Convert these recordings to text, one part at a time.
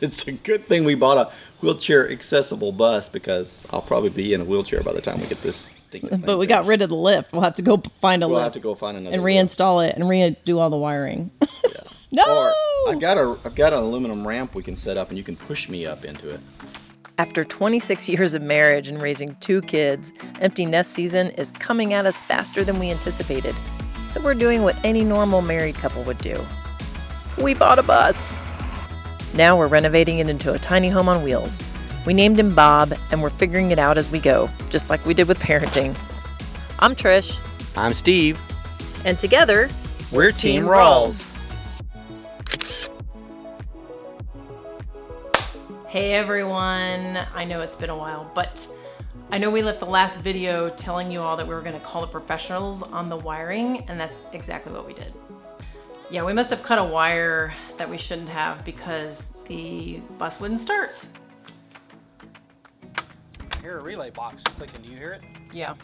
It's a good thing we bought a wheelchair accessible bus because I'll probably be in a wheelchair by the time we get this thing. But we got rid of the lift. We'll have to go find a lift. We'll have to go find another and lift. reinstall it and redo all the wiring. Yeah. No! Or I've got an aluminum ramp we can set up and you can push me up into it. After 26 years of marriage and raising 2 kids, empty nest season is coming at us faster than we anticipated. So we're doing what any normal married couple would do. We bought a bus. Now we're renovating it into a tiny home on wheels. We named him Bob, and we're figuring it out as we go, just like we did with parenting. I'm Trish. I'm Steve. And together, We're Team Rawls. Hey everyone, I know it's been a while, but I know we left the last video telling you all that we were going to call the professionals on the wiring, and that's exactly what we did. Yeah, we must have cut a wire that we shouldn't have because the bus wouldn't start. I hear a relay box clicking. Do you hear it? Yeah.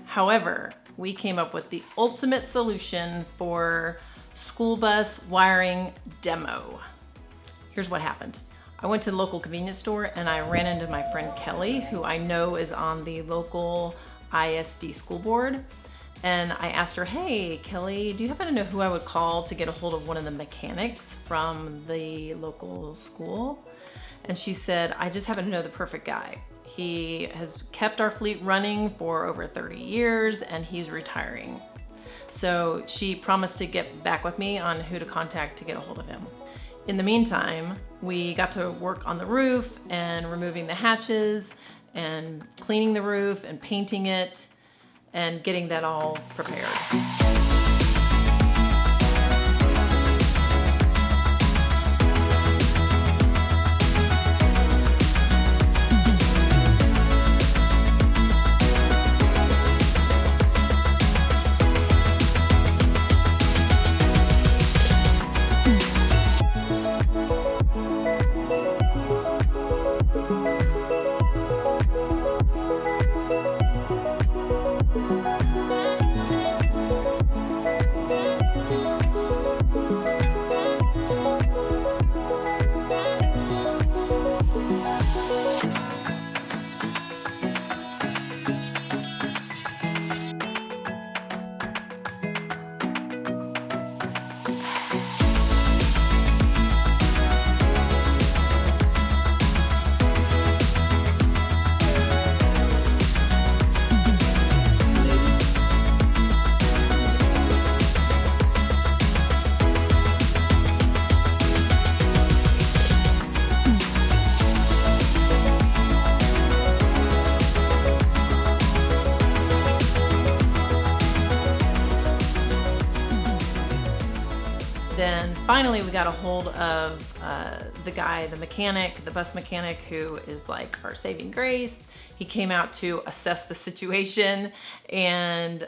However, we came up with the ultimate solution for school bus wiring demo. Here's what happened. I went to the local convenience store and I ran into my friend Kelly, who I know is on the local ISD school board. And I asked her, hey, Kelly, do you happen to know who I would call to get a hold of one of the mechanics from the local school? And she said, I just happen to know the perfect guy. He has kept our fleet running for over 30 years and he's retiring. So she promised to get back with me on who to contact to get a hold of him. In the meantime, we got to work on the roof and removing the hatches and cleaning the roof and painting it and getting that all prepared. Then finally we got a hold of the guy, the mechanic, the bus mechanic, who is like our saving grace. He came out to assess the situation and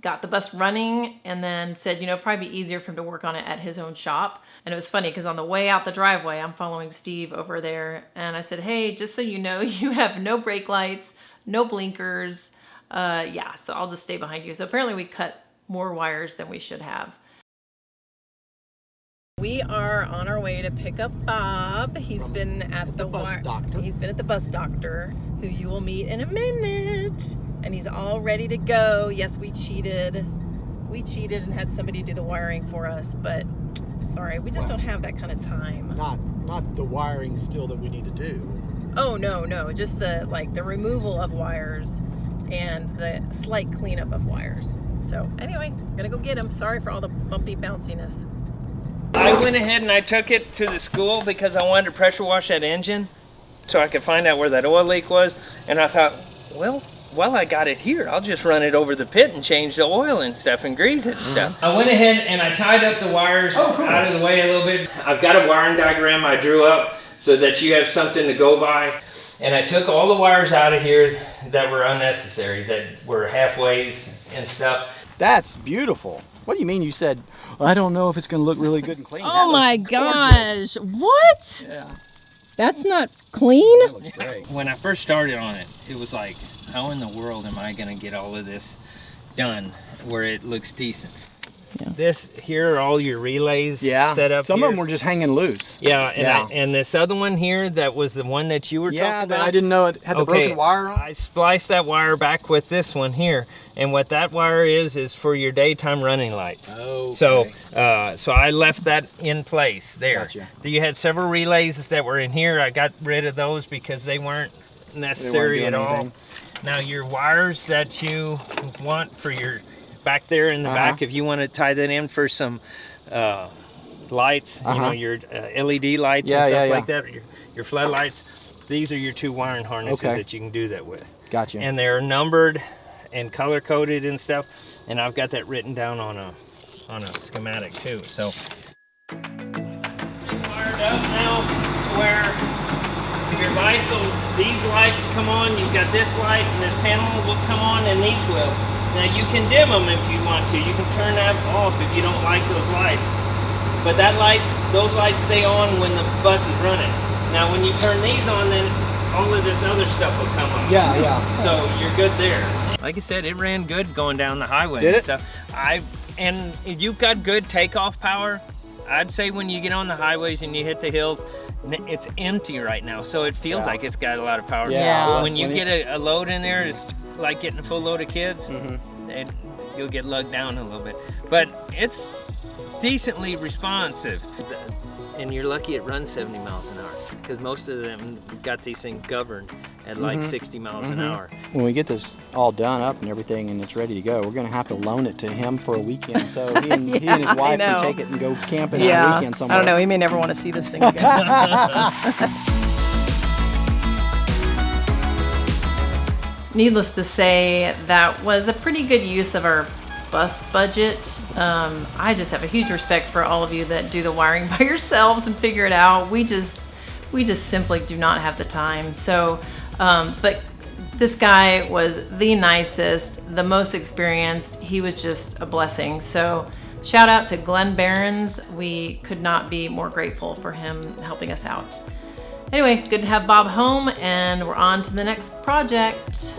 got the bus running and then said, you know, it'd probably be easier for him to work on it at his own shop. And it was funny because on the way out the driveway, I'm following Steve over there and I said, hey, just so you know, you have no brake lights, no blinkers. Yeah, so I'll just stay behind you. So apparently we cut more wires than we should have. We are on our way to pick up Bob. He's been at the bus doctor. He's been at the bus doctor, who you will meet in a minute. And he's all ready to go. Yes, we cheated. We cheated and had somebody do the wiring for us, but sorry, we just don't have that kind of time. Not the wiring still that we need to do. Oh no, just the removal of wires and the slight cleanup of wires. So anyway, I'm gonna go get him. Sorry for all the bumpy bounciness. I went ahead and I took it to the school because I wanted to pressure wash that engine so I could find out where that oil leak was. And I thought, well, while I got it here, I'll just run it over the pit and change the oil and stuff and grease it and stuff. I went ahead and I tied up the wires out of the way a little bit. I've got a wiring diagram I drew up so that you have something to go by. And I took all the wires out of here that were unnecessary, that were halfways and stuff. That's beautiful. What do you mean you said, I don't know if it's going to look really good and clean? Oh my gosh, what? Yeah. That's not clean? That looks great. When I first started on it, it was like, how in the world am I going to get all of this done where it looks decent? This here are all your relays Yeah. set up. Some here. of them were just hanging loose. Yeah, and Yeah. and this other one here, that was the one that you were Yeah, talking but about. I didn't know it had the broken wire on. I spliced that wire back with this one here, and what that wire is for your daytime running lights. Oh. So, so I left that in place there. Gotcha. You had several relays that were in here. I got rid of those because they weren't necessary at doing all. anything. Now your wires that you want for your back there in the back, if you want to tie that in for some lights, you know, your LED lights and stuff like that, or your floodlights, these are your 2 wiring harnesses that you can do that with. Gotcha. And they're numbered and color coded and stuff, and I've got that written down on a schematic too. So wired up now to where your lights these lights come on. You've got this light and this panel will come on, and these will. Now you can dim them if you want to. You can turn that off if you don't like those lights. But those lights stay on when the bus is running. Now when you turn these on, then all of this other stuff will come on. Yeah, yeah. So you're good there. Like I said, it ran good going down the highway. Did and it? stuff. And if you've got good takeoff power, I'd say when you get on the highways and you hit the hills, it's empty right now, so it feels like it's got a lot of power. Yeah. When you get a load in there, it's like getting a full load of kids, and you'll get lugged down a little bit. But it's decently responsive, and you're lucky it runs 70 miles an hour, because most of them got these things governed at like 60 miles an hour. When we get this all done up and everything and it's ready to go, we're going to have to loan it to him for a weekend. So he and his wife know. can take it and go camping on a Yeah, weekend somewhere. I don't know. He may never want to see this thing again. Needless to say, that was a pretty good use of our bus budget. I just have a huge respect for all of you that do the wiring by yourselves and figure it out. We just simply do not have the time. So, but this guy was the nicest, the most experienced. He was just a blessing. So shout out to Glenn Behrens. We could not be more grateful for him helping us out. Anyway, good to have Bob home, and we're on to the next project.